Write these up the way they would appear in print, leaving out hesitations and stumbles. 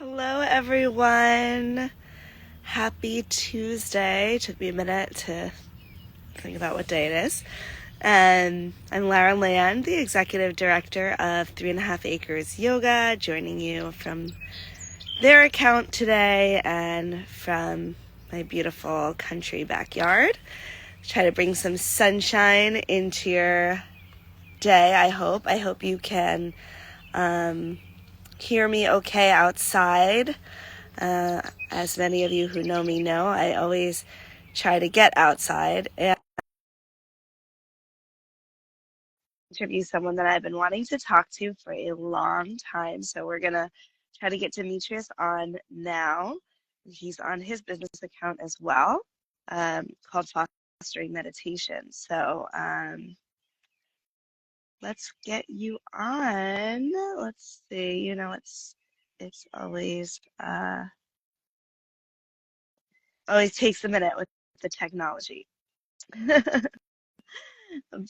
Hello, everyone. Happy Tuesday. Took me a minute to think about what day it is. I'm Lara Land, the executive director of 3.5 Acres Yoga, joining you from their account today and from my beautiful country backyard. Try to bring some sunshine into your day, I hope. I hope you can hear me okay outside. As many of you who know me know, I always try to get outside and interview someone that I've been wanting to talk to for a long time. So we're going to try to get Demetrius on now. He's on his business account as well, called Fostering Meditation. So let's get you on. Let's see. It's always takes a minute with the technology.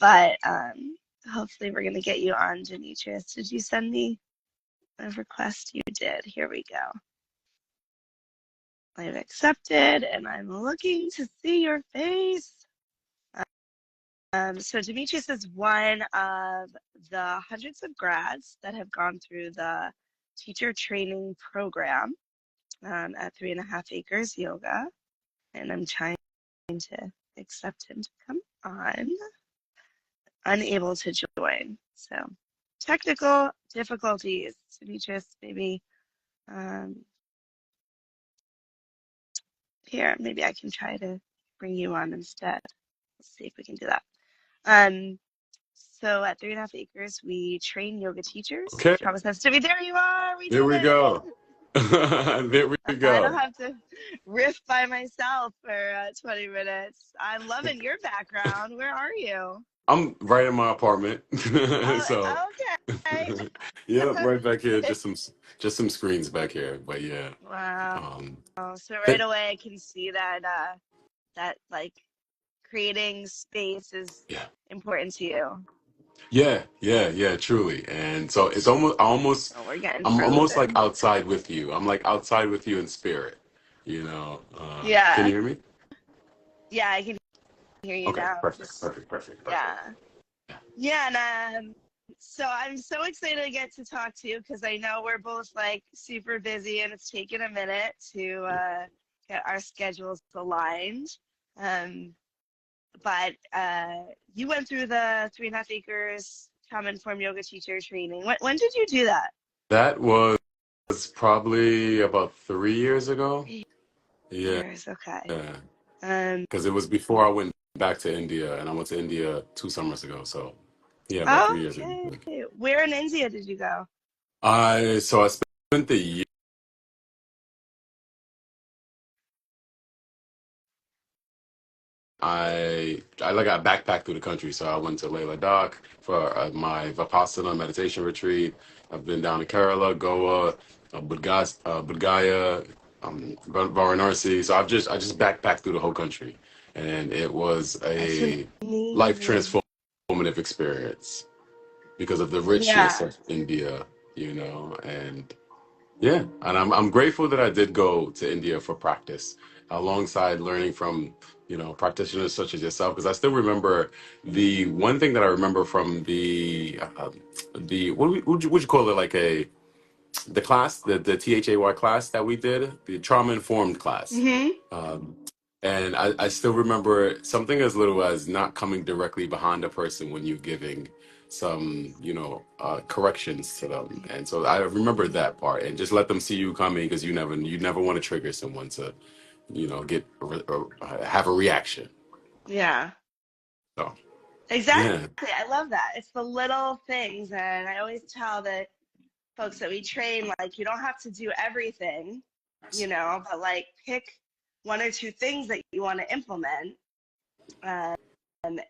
But hopefully we're going to get you on, Demetrius. Did you send me a request? You did. Here we go. I've accepted, and I'm looking to see your face. So Demetrius is one of the hundreds of grads that have gone through the teacher training program at 3.5 Acres Yoga, and I'm trying to accept him to come on. Unable to join. So technical difficulties. Demetrius, maybe here, maybe I can try to bring you on instead. Let's see if we can do that. So at 3.5 Acres, we train yoga teachers. Okay, Travis has to be there. You are. We there did we it. go. There we I don't go. have to riff by myself for 20 minutes. I'm loving your background. Where are you? I'm right in my apartment. So Oh, okay. yeah, right back here. Just some screens back here. But yeah. Wow. Um So right th- away I can see that that like creating space is yeah. important to you. Yeah, truly. And so it's almost Oh, we're getting I'm almost like frozen. outside with you. I'm like outside with you in spirit, you know. Can Yeah. you hear me? Yeah, I can hear you Okay, now. perfect, Just perfect, perfect, perfect. yeah. Yeah, and so I'm so excited to get to talk to you because I know we're both like super busy and it's taken a minute to get our schedules aligned. Um, but you went through the 3.5 Acres Trauma Informed Yoga Teacher training. When did you do that? That was probably about 3 years ago. Yeah. Years, okay. Yeah. Um, Because it was before I went back to India, and I went to India 2 summers ago. So yeah, about 3 years ago. okay. Where in India did you go? I spent the year. I backpacked through the country. So I went to Leh Ladakh for my Vipassana meditation retreat. I've been down to Kerala, Goa, Bodh Gaya, Varanasi. So I just backpacked through the whole country, and it was That's a life amazing. transformative experience because of the richness Yeah. of India, and yeah, and I'm grateful that I did go to India for practice alongside learning from, practitioners such as yourself, because I still remember the one thing that I remember from the would you call it, like the class, the THAY class that we did, the trauma informed class. Hmm. Um, and I still remember something as little as not coming directly behind a person when you're giving some, corrections to them. And so I remember that part, and just let them see you coming, because you never want to trigger someone to, get or have a reaction. Yeah. So Exactly. yeah, I love that. It's the little things, and I always tell the folks that we train, like, you don't have to do everything, but like pick one or two things that you want to implement. Um,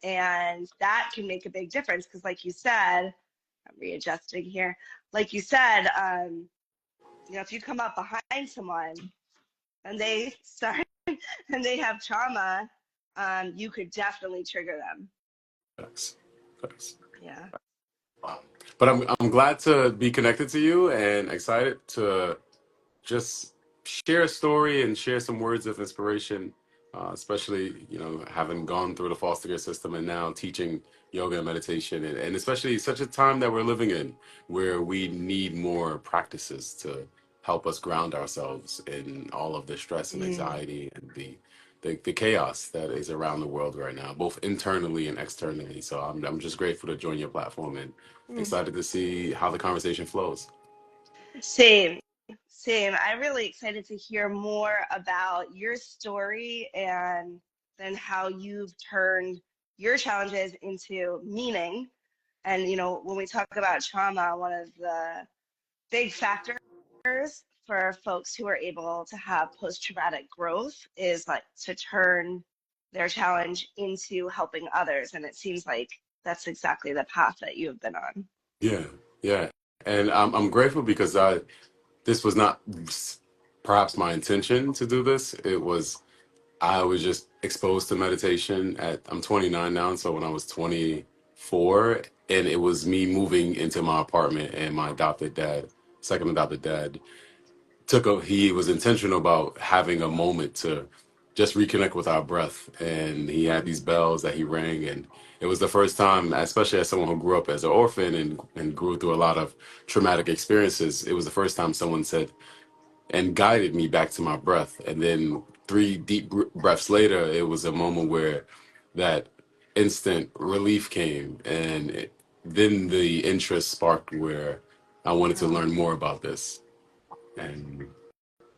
and that can make a big difference because, like you said, I'm readjusting here. Like you said, if you come up behind someone and they start and they have trauma, you could definitely trigger them. thanks. Thanks. Yeah. But I'm glad to be connected to you and excited to just share a story and share some words of inspiration, especially, having gone through the foster care system and now teaching yoga and meditation, and especially such a time that we're living in where we need more practices to help us ground ourselves in all of the stress and Mm, anxiety and the chaos that is around the world right now, both internally and externally. So I'm just grateful to join your platform and mm. excited to see how the conversation flows. Same, same. I'm really excited to hear more about your story and then how you've turned your challenges into meaning. And, when we talk about trauma, one of the big factors for folks who are able to have post-traumatic growth is like to turn their challenge into helping others. And it seems like that's exactly the path that you have been on. Yeah, yeah. And I'm grateful because this was not perhaps my intention to do this. I was just exposed to meditation I'm 29 now, so when I was 24, and it was me moving into my apartment, and my second adopted dad, he was intentional about having a moment to just reconnect with our breath. And he had these bells that he rang, and it was the first time, especially as someone who grew up as an orphan and grew through a lot of traumatic experiences, it was the first time someone said and guided me back to my breath. And then three deep breaths later, it was a moment where that instant relief came, and then the interest sparked where I wanted to Wow. learn more about this. And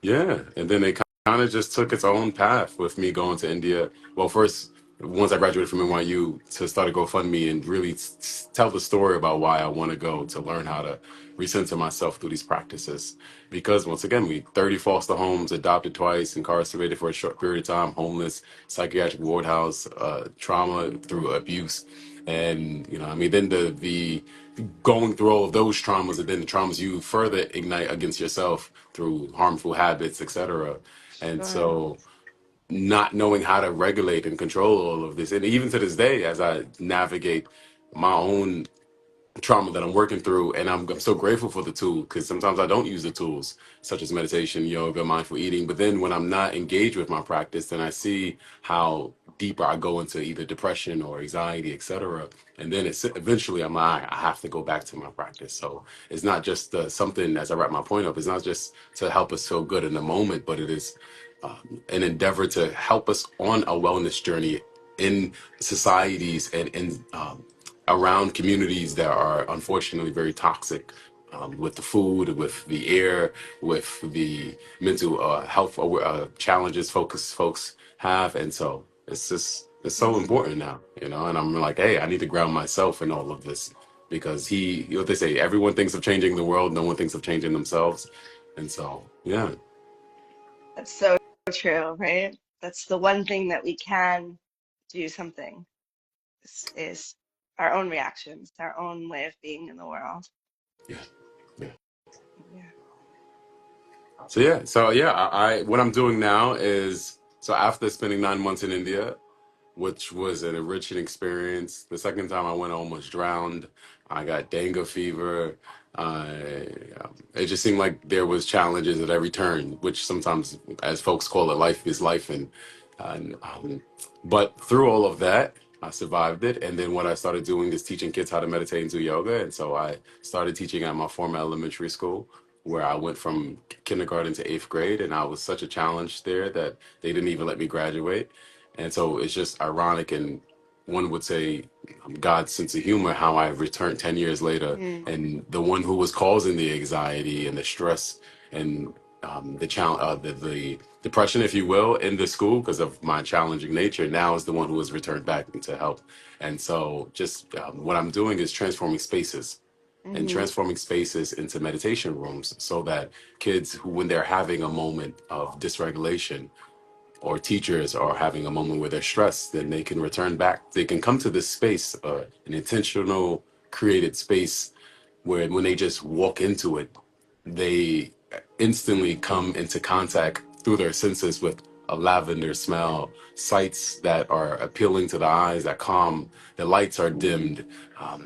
yeah, and then it kind of just took its own path with me going to India. Well, first, once I graduated from NYU, to start a GoFundMe and really tell the story about why I want to go to learn how to recenter myself through these practices. Because once again, we 30 foster homes, adopted twice, incarcerated for a short period of time, homeless, psychiatric ward house, trauma through abuse. And, I mean, then the going through all of those traumas, and then the traumas you further ignite against yourself through harmful habits, etc. And Sure. so not knowing how to regulate and control all of this, and even to this day, as I navigate my own trauma that I'm working through, and I'm so grateful for the tool, because sometimes I don't use the tools such as meditation, yoga, mindful eating. But then when I'm not engaged with my practice, then I see how deeper I go into either depression or anxiety, etc. And then eventually I'm like, I have to go back to my practice. So it's not just something, as I wrap my point up, it's not just to help us feel good in the moment, but it is an endeavor to help us on a wellness journey in societies and in around communities that are unfortunately very toxic, with the food, with the air, with the mental health challenges folks have. And so it's so Mm. important now, and I'm like, hey, I need to ground myself in all of this, because what they say, everyone thinks of changing the world, no one thinks of changing themselves. And so, yeah. That's so true, right? That's the one thing that we can do something is our own reactions, our own way of being in the world. Yeah. Yeah. Yeah. So yeah, I what I'm doing now is, so after spending 9 months in India, which was an enriching experience. The second time I went, I almost drowned. I got dengue fever. It just seemed like there was challenges at every turn, which sometimes, as folks call it, life is life. And but through all of that, I survived it. And then what I started doing is teaching kids how to meditate and do yoga. And so I started teaching at my former elementary school, where I went from kindergarten to eighth grade, and I was such a challenge there that they didn't even let me graduate. And so it's just ironic, and one would say God's sense of humor, how I returned 10 years later, Mm. and the one who was causing the anxiety and the stress and the challenge, the depression, if you will, in the school because of my challenging nature, now is the one who has returned back to help. And so just what I'm doing is Hmm. transforming spaces into meditation rooms, so that kids who, when they're having a moment of dysregulation, or teachers are having a moment where they're stressed, then they can return back. They can come to this space, an intentional, created space, where when they just walk into it, they instantly come into contact through their senses with a lavender smell, sights that are appealing to the eyes, that calm, the lights are dimmed.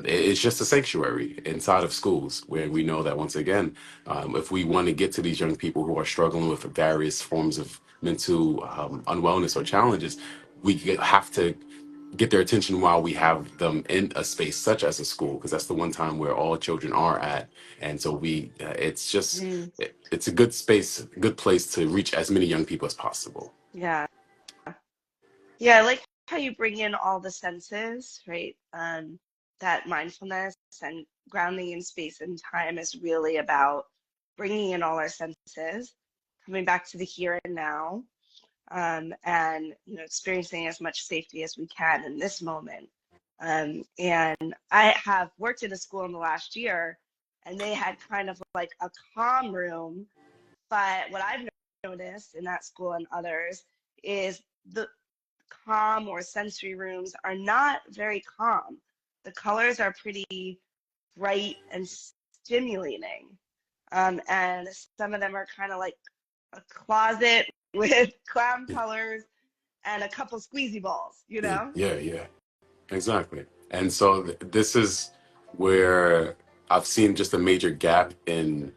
It's just a sanctuary inside of schools where we know that once again, if we want to get to these young people who are struggling with various forms of mental unwellness or challenges, have to get their attention while we have them in a space such as a school, because that's the one time where all children are at. And so it's just, Mm, it's a good space, good place to reach as many young people as possible. yeah. Yeah, I like how you bring in all the senses, right? That mindfulness and grounding in space and time is really about bringing in all our senses, coming back to the here and now, and experiencing as much safety as we can in this moment. And I have worked in a school in the last year, and they had kind of like a calm room, but what I've noticed in that school and others is the calm or sensory rooms are not very calm. The colors are pretty bright and stimulating. And some of them are kind of like a closet with clown colors and a couple squeezy balls, you Yeah, know? yeah, yeah. Exactly. And so this is where I've seen just a major gap in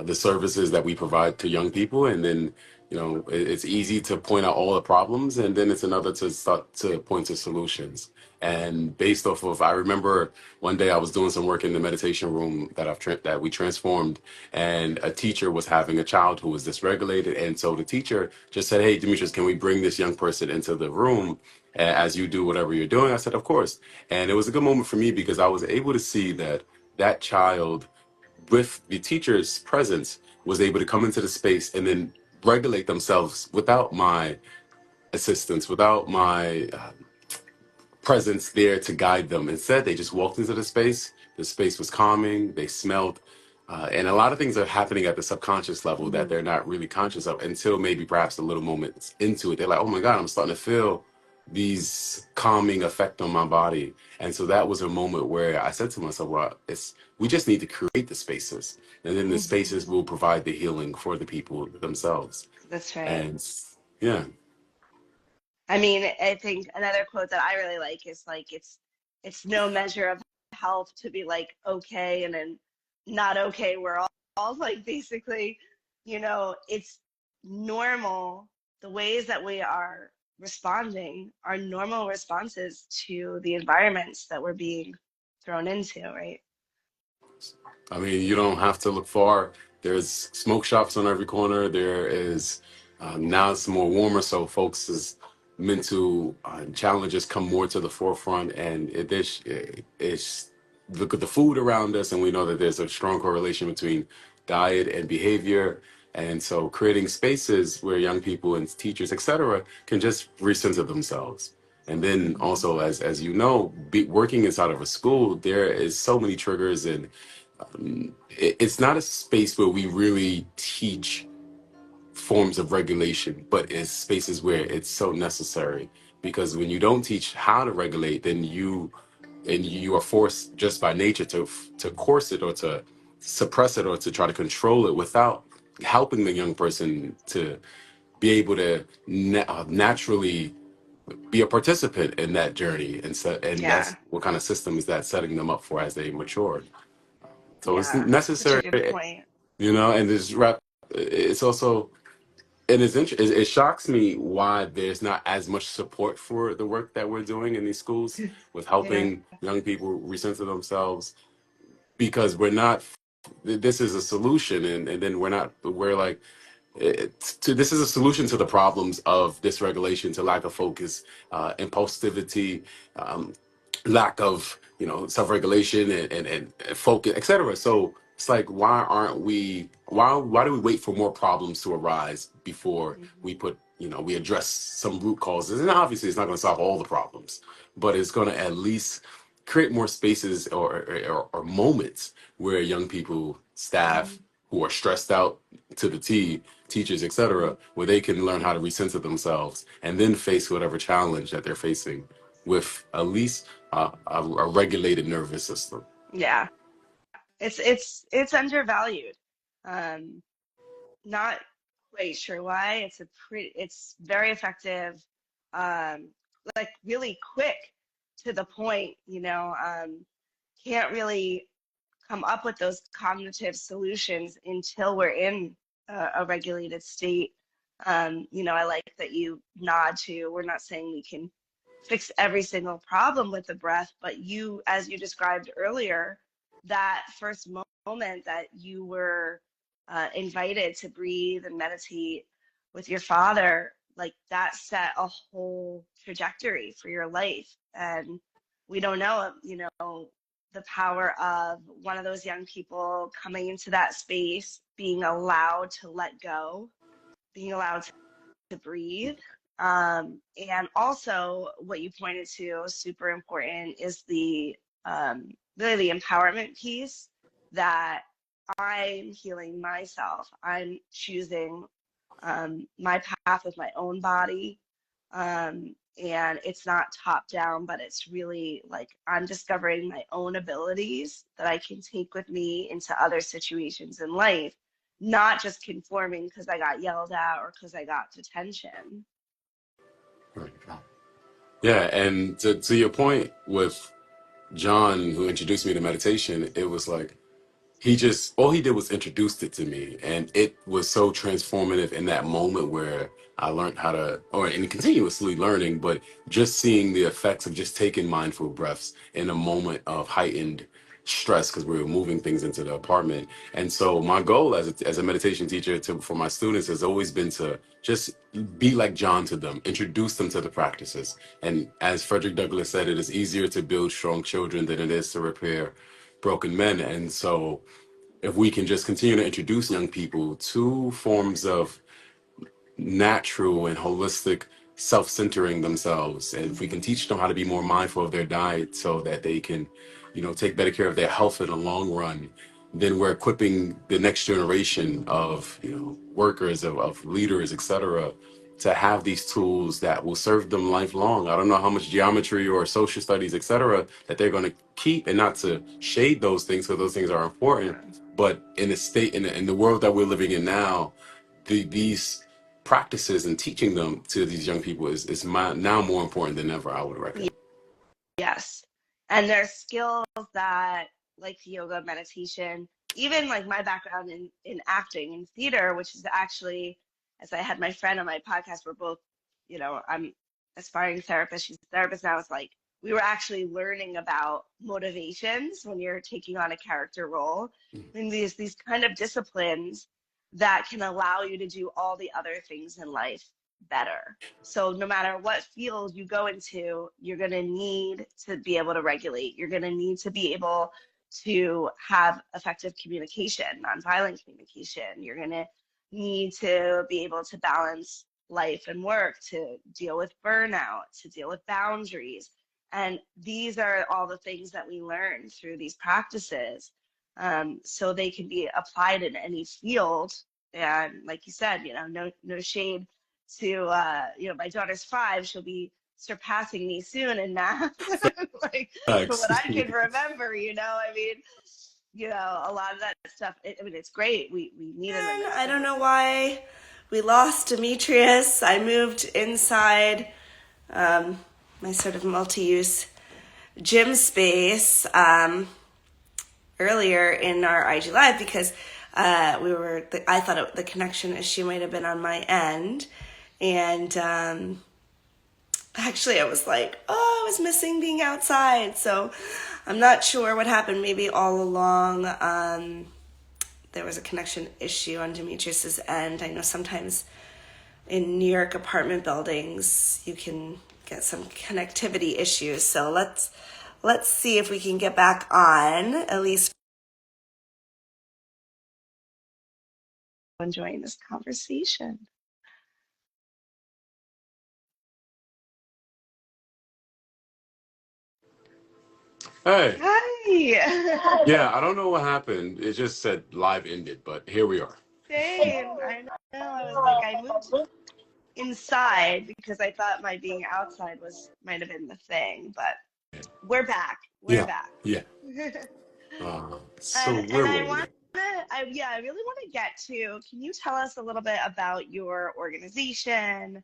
the services that we provide to young people. And then, it's easy to point out all the problems, and then it's another to start to point to solutions. And based off of, I remember one day I was doing some work in the meditation room that we transformed, and a teacher was having a child who was dysregulated. And so the teacher just said, "Hey, Demetrius, can we bring this young person into the room as you do whatever you're doing?" I said, "Of course." And it was a good moment for me because I was able to see that that child, with the teacher's presence, was able to come into the space and then regulate themselves without my assistance, without my presence there to guide them. Instead, they just walked into the space. The space was calming. They smelled. And a lot of things are happening at the subconscious level that Hmm. they're not really conscious of until maybe perhaps a little moments into it. They're like, "Oh my God, I'm starting to feel these calming effect on my body." And so that was a moment where I said to myself, "Well, we just need to create the spaces, and then the Hmm. spaces will provide the healing for the people themselves." That's right. And yeah, I mean, I think another quote that I really like is like it's no measure of health to be like okay and then not okay. We're all like basically, it's normal. The ways that we are responding are normal responses to the environments that we're being thrown into, right? I mean, you don't have to look far. There's smoke shops on every corner. There is now it's more warmer, so folks' mental challenges come more to the forefront, and it's look at the food around us, and we know that there's a strong correlation between diet and behavior. And so, creating spaces where young people and teachers, etc., can just recenter themselves. And then Hmm. also, as you know, working inside of a school, there is so many triggers, and it's not a space where we really teach forms of regulation, but it's spaces where it's so necessary. Because when you don't teach how to regulate, then you are forced just by nature to course it or to suppress it or to try to control it without helping the young person to be able to naturally be a participant in that journey. And Yeah, that's what kind of system is that setting them up for as they mature. So it's yeah, such a necessary, good point. and this rap, it's also, and it shocks me why there's not as much support for the work that we're doing in these schools with Yeah. helping young people recenter themselves, because this is a solution, and then we're like, this is a solution to the problems of dysregulation, to lack of focus, impulsivity, um, lack of self-regulation and focus, etc. So it's like, why do we wait for more problems to arise before Hmm. we address some root causes? And obviously it's not going to solve all the problems, but it's going to at least create more spaces or moments where young people, staff who are stressed out to the T, teachers, etc., where they can learn how to recenter themselves and then face whatever challenge that they're facing with at least a regulated nervous system. Yeah. It's undervalued. Um, Not quite sure why. It's very effective, um, like really quick to the point, can't really come up with those cognitive solutions until we're in a regulated state. I like that you nod to, we're not saying we can fix every single problem with the breath, but you, as you described earlier, that first moment that you were invited to breathe and meditate with your father, like that set a whole trajectory for your life. And we don't know, the power of one of those young people coming into that space, being allowed to let go, being allowed to breathe. And also, what you pointed to, super important, is the really the empowerment piece that I'm healing myself. I'm choosing my path with my own body. And it's not top down, but it's really like I'm discovering my own abilities that I can take with me into other situations in life, not just conforming because I got yelled at or because I got detention. Right. Yeah, and to your point with John, who introduced me to meditation, it was like all he did was introduced it to me, and it was so transformative in that moment where I learned how to, or and continuously learning, but just seeing the effects of just taking mindful breaths in a moment of heightened stress because we were moving things into the apartment. And so my goal as a meditation teacher for my students has always been to just be like John to them, introduce them to the practices. And as Frederick Douglass said, it is easier to build strong children than it is to repair broken men. And so if we can just continue to introduce young people to forms of natural and holistic self-centering themselves, and if we can teach them how to be more mindful of their diet so that they can take better care of their health in the long run, then we're equipping the next generation of workers, of leaders, etc., to have these tools that will serve them lifelong. I don't know how much geometry or social studies, etc., that they're going to keep, and not to shade those things because those things are important, but in the state, in the world that we're living in now, these practices and teaching them to these young people is now more important than ever, I would reckon. Yes. And there's skills that, like yoga, meditation, even like my background in acting and theater, which is actually, as I had my friend on my podcast, we're both, I'm aspiring therapist, she's a therapist now. It's like we were actually learning about motivations when you're taking on a character role. And these kind of disciplines that can allow you to do all the other things in life better. So no matter what field you go into, you're going to need to be able to regulate. You're going to need to be able to have effective communication, nonviolent communication. You're going to need to be able to balance life and work, to deal with burnout, to deal with boundaries. And these are all the things that we learn through these practices. So they can be applied in any field. And like you said, no shade to my daughter's 5, she'll be surpassing me soon in math. Like from Thanks. what I can remember, I mean, a lot of that stuff, it's great. We need it in this. I don't know why we lost Demetrius. I moved inside my sort of multi-use gym space earlier in our IG Live because I thought the connection issue might have been on my end. And actually I was like, I was missing being outside. So I'm not sure what happened. Maybe all along there was a connection issue on Demetrius's end. I know sometimes in New York apartment buildings you can get some connectivity issues. So let's see if we can get back on, at least. Enjoying this conversation. Hey. Hi. Yeah, I don't know what happened. It just said live ended, but here we are. Same. I know. I was like, I moved inside because I thought my being outside might have been the thing, but we're back. We're back. Yeah. So And where I were we? I really want to get to. Can you tell us a little bit about your organization,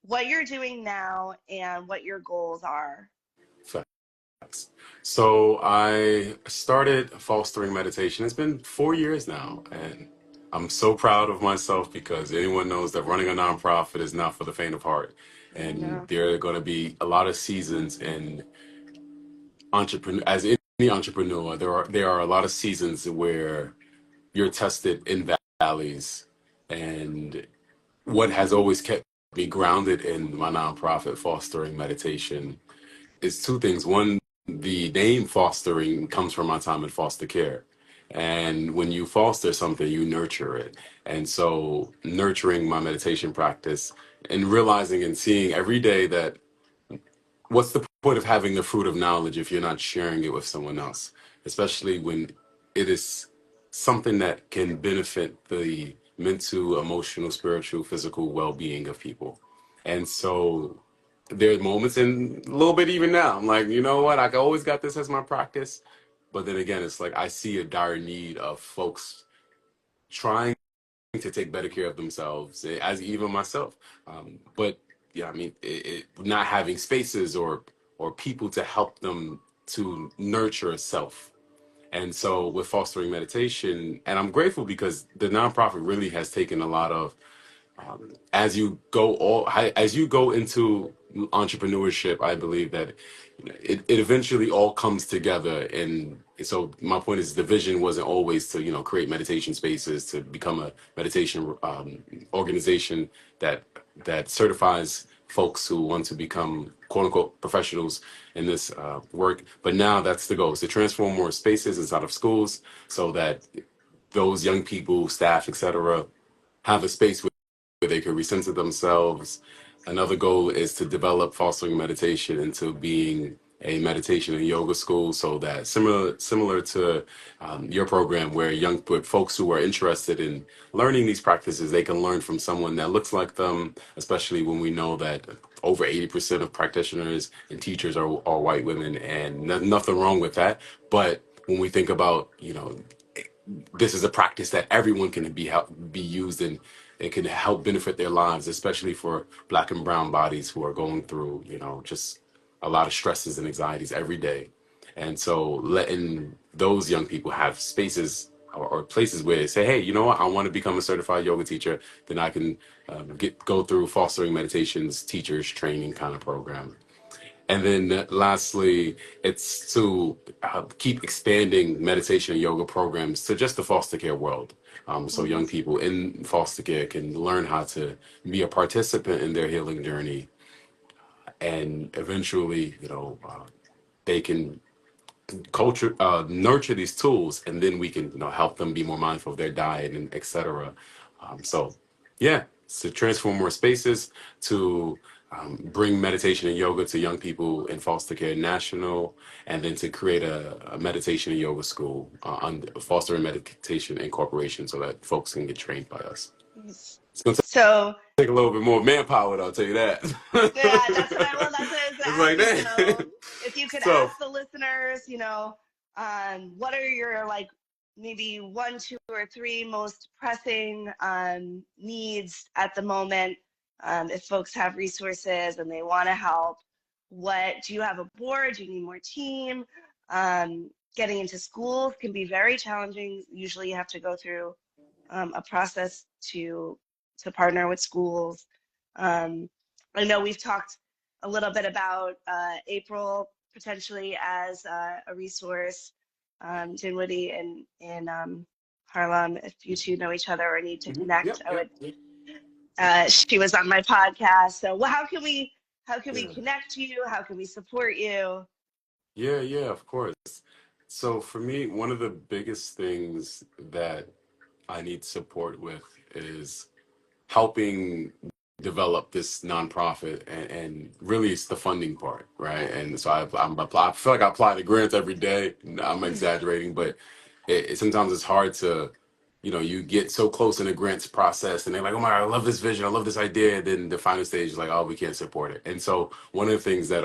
what you're doing now, and what your goals are? Facts. So I started fostering meditation. It's been 4 years now, and I'm so proud of myself because anyone knows that running a nonprofit is not for the faint of heart. I And know. there are going to be a lot of seasons in entrepreneur, as any entrepreneur, there are a lot of seasons where you're tested in valleys. And what has always kept me grounded in my nonprofit fostering meditation is two things. One, the name fostering comes from my time in foster care. And when you foster something, you nurture it. And so nurturing my meditation practice and realizing and seeing every day that what's the point of having the fruit of knowledge if you're not sharing it with someone else, especially when it is something that can benefit the mental, emotional, spiritual, physical well-being of people. And so there's moments, and a little bit even now, I'm like, you know what, I always got this as my practice. But then again, it's like I see a dire need of folks trying to take better care of themselves, as even myself. But yeah, I mean, not having spaces or people to help them to nurture a self. And so with fostering meditation, and I'm grateful because the nonprofit really has taken a lot of as you go into entrepreneurship. I believe that it eventually all comes together. And so my point is, the vision wasn't always to create meditation spaces, to become a meditation organization that certifies folks who want to become quote unquote professionals in this work. But now that's the goal, is to transform more spaces inside of schools so that those young people, staff, etc., have a space where they could recenter themselves. Another goal is to develop fostering meditation into being a meditation and yoga school, so that similar to your program, where folks who are interested in learning these practices, they can learn from someone that looks like them, especially when we know that over 80% of practitioners and teachers are white women, and nothing wrong with that. But when we think about, this is a practice that everyone can be used in. It can help benefit their lives, especially for Black and brown bodies who are going through, just a lot of stresses and anxieties every day. And so letting those young people have spaces or places where they say, hey, you know what, I want to become a certified yoga teacher, then I can go through fostering meditations, teachers training kind of program. And then lastly, it's to keep expanding meditation and yoga programs to just the foster care world. So Mhm. young people in foster care can learn how to be a participant in their healing journey. And eventually, they can nurture these tools, and then we can help them be more mindful of their diet and etc. So yeah, to transform more spaces, to bring meditation and yoga to young people in foster care national, and then to create a meditation and yoga school on foster and meditation incorporation, so that folks can get trained by us. Yes. It's going to So, take a little bit more manpower, I'll tell you that. yeah, that's what I was It's gonna like ask you. that. So, if you could So ask the listeners, what are your like maybe one, two, or three most pressing needs at the moment? If folks have resources and they want to help, what do you have a board? Do you need more team? Getting into schools can be very challenging. Usually, you have to go through a process to partner with schools. Um, I know we've talked a little bit about April potentially as a resource. Dinwiddie in Harlem, if you two know each other or need to connect, yep, I yep, would. She was on my podcast, so well, how can we yeah. connect you? How can we support you? Yeah, of course. So for me, one of the biggest things that I need support with is helping develop this nonprofit, and really it's the funding part, right? And so I feel like I apply to grants every day. I'm exaggerating, but sometimes it's hard to, you get so close in the grants process, and they're like, oh my God, I love this vision, I love this idea. And then the final stage is like, oh, we can't support it. And so one of the things that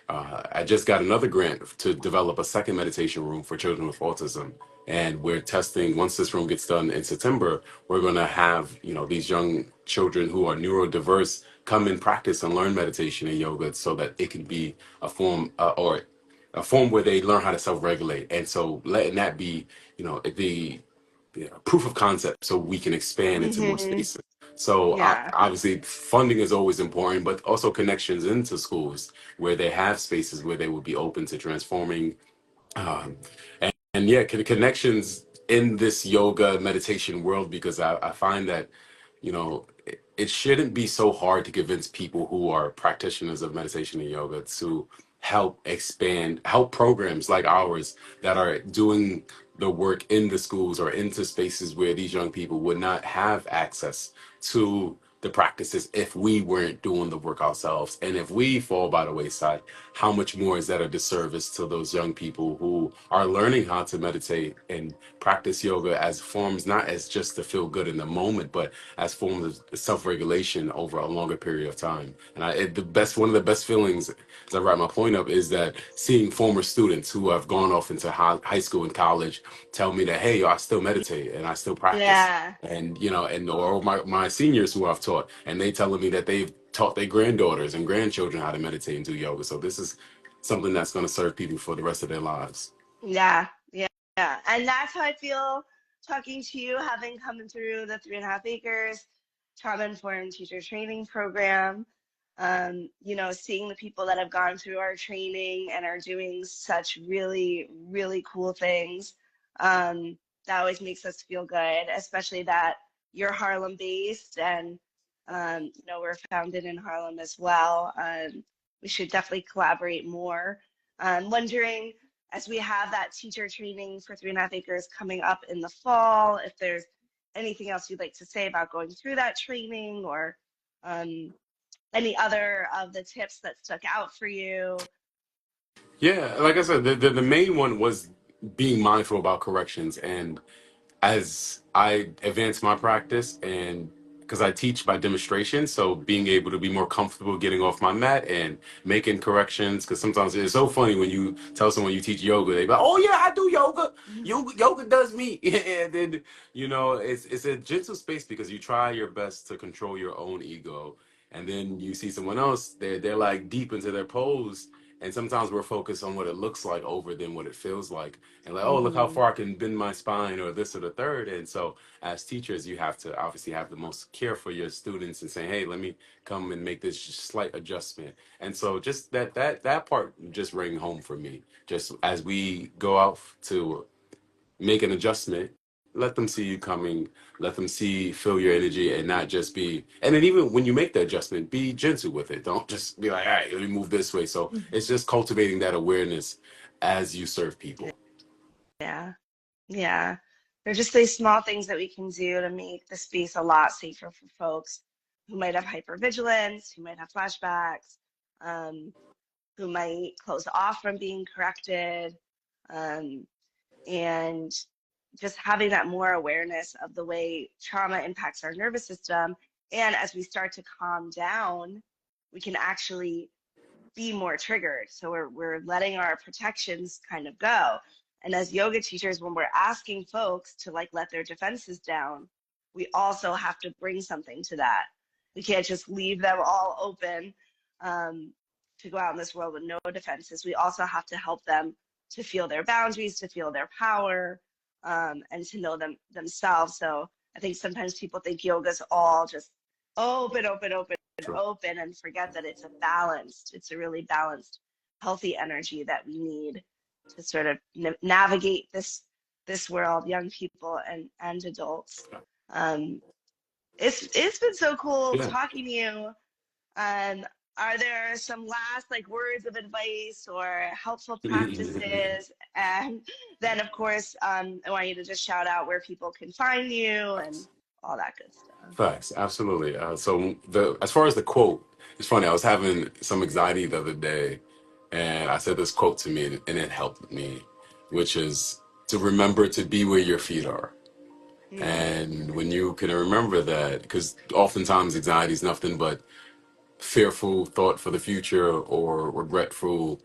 I just got another grant to develop a second meditation room for children with autism. And we're testing, once this room gets done in September, we're going to have, these young children who are neurodiverse come and practice and learn meditation and yoga so that it can be a form or a form where they learn how to self-regulate. And so letting that be, the proof of concept so we can expand into more Mm-hmm. spaces. So Yeah. obviously funding is always important, but also connections into schools where they have spaces where they would be open to transforming. Um, and yeah, connections in this yoga meditation world, because I find that, it shouldn't be so hard to convince people who are practitioners of meditation and yoga to help programs like ours that are doing the work in the schools or into spaces where these young people would not have access to the practices if we weren't doing the work ourselves. And if we fall by the wayside, how much more is that a disservice to those young people who are learning how to meditate and practice yoga as forms, not as just to feel good in the moment, but as forms of self-regulation over a longer period of time. And one of the best feelings, as I write my point up, is that seeing former students who have gone off into high school and college tell me that, hey, I still meditate and I still practice. Yeah. And or my seniors who I've taught, and they telling me that they've taught their granddaughters and grandchildren how to meditate and do yoga. So this is something that's going to serve people for the rest of their lives. Yeah. Yeah. Yeah. And that's how I feel talking to you, having come through the 3.5 Acres Trauma-Informed Teacher Training Program. Seeing the people that have gone through our training and are doing such really, really cool things. That always makes us feel good, especially that you're Harlem based and we're founded in Harlem as well. We should definitely collaborate more. I'm wondering, as we have that teacher training for 3.5 Acres coming up in the fall, if there's anything else you'd like to say about going through that training, or any other of the tips that stuck out for you? Yeah, like I said, the main one was being mindful about corrections. And as I advance my practice, and because I teach by demonstration, so being able to be more comfortable getting off my mat and making corrections, because sometimes it's so funny when you tell someone you teach yoga, they be like, oh yeah, I do yoga. Yoga does me. And then, it's a gentle space because you try your best to control your own ego. And then you see someone else, they're like deep into their pose. And sometimes we're focused on what it looks like over than what it feels like. And like, oh, look how Mm-hmm. far I can bend my spine or this or the third. And so as teachers, you have to obviously have the most care for your students and saying, hey, let me come and make this slight adjustment. And so just that part just rang home for me. Just as we go out to make an adjustment, let them see you coming, let them feel your energy, and not just be, and then even when you make the adjustment, be gentle with it. Don't just be like, all right, let me move this way. So it's just cultivating that awareness as you serve people. Yeah. Yeah. They're just these small things that we can do to make the space a lot safer for folks who might have hypervigilance, who might have flashbacks, um, who might close off from being corrected, um, and just having that more awareness of the way trauma impacts our nervous system. And as we start to calm down, we can actually be more triggered. So we're letting our protections kind of go. And as yoga teachers, when we're asking folks to like let their defenses down, we also have to bring something to that. We can't just leave them all open to go out in this world with no defenses. We also have to help them to feel their boundaries, to feel their power, and to know themselves. So I think sometimes people think yoga's all just open, open, open, Sure. open, and forget that it's a really balanced, healthy energy that we need to sort of navigate this world, young people and adults. Um, it's been so cool Yeah. talking to you. Um, are there some last like words of advice or helpful practices? And then, of course, I want you to just shout out where people can find you and all that good stuff. Facts, absolutely. So as far as the quote, it's funny. I was having some anxiety the other day, and I said this quote to me, and it helped me, which is to remember to be where your feet are. Mm, And when you can remember that, because oftentimes anxiety is nothing but fearful thought for the future or regretful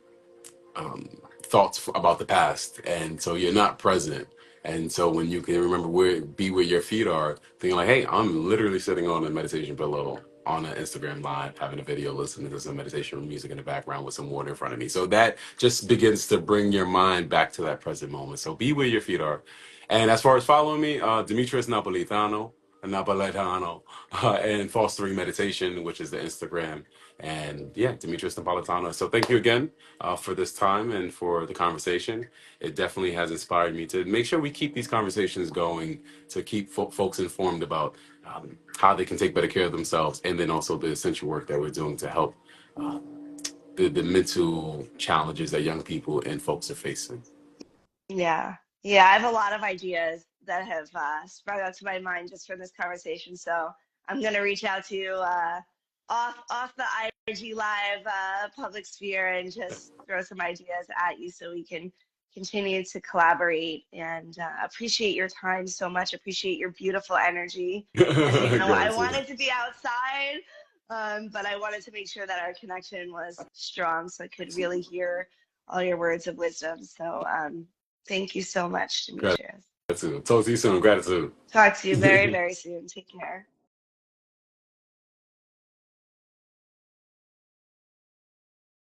thoughts about the past, and so you're not present. And so when you can remember be where your feet are, thinking like, hey, I'm literally sitting on a meditation pillow on an Instagram live, having a video, listening to some meditation music in the background with some water in front of me. So that just begins to bring your mind back to that present moment. So be where your feet are. And as far as following me, Demetrius Napolitano, and Fostering Meditation, which is the Instagram. And yeah, Demetrius Napolitano. So thank you again for this time and for the conversation. It definitely has inspired me to make sure we keep these conversations going, to keep folks informed about how they can take better care of themselves, and then also the essential work that we're doing to help uh, the mental challenges that young people and folks are facing. Yeah. Yeah, I have a lot of ideas that have sprung up to my mind just from this conversation. So I'm going to reach out to you off the IG Live public sphere and just throw some ideas at you so we can continue to collaborate, and appreciate your time so much. Appreciate your beautiful energy. As you know, I Gratitude. wanted to be outside, but I wanted to make sure that our connection was strong so I could really hear all your words of wisdom. So thank you so much, Demetrius. Gratitude. Talk to you soon. Gratitude. Talk to you very, very soon. Take care.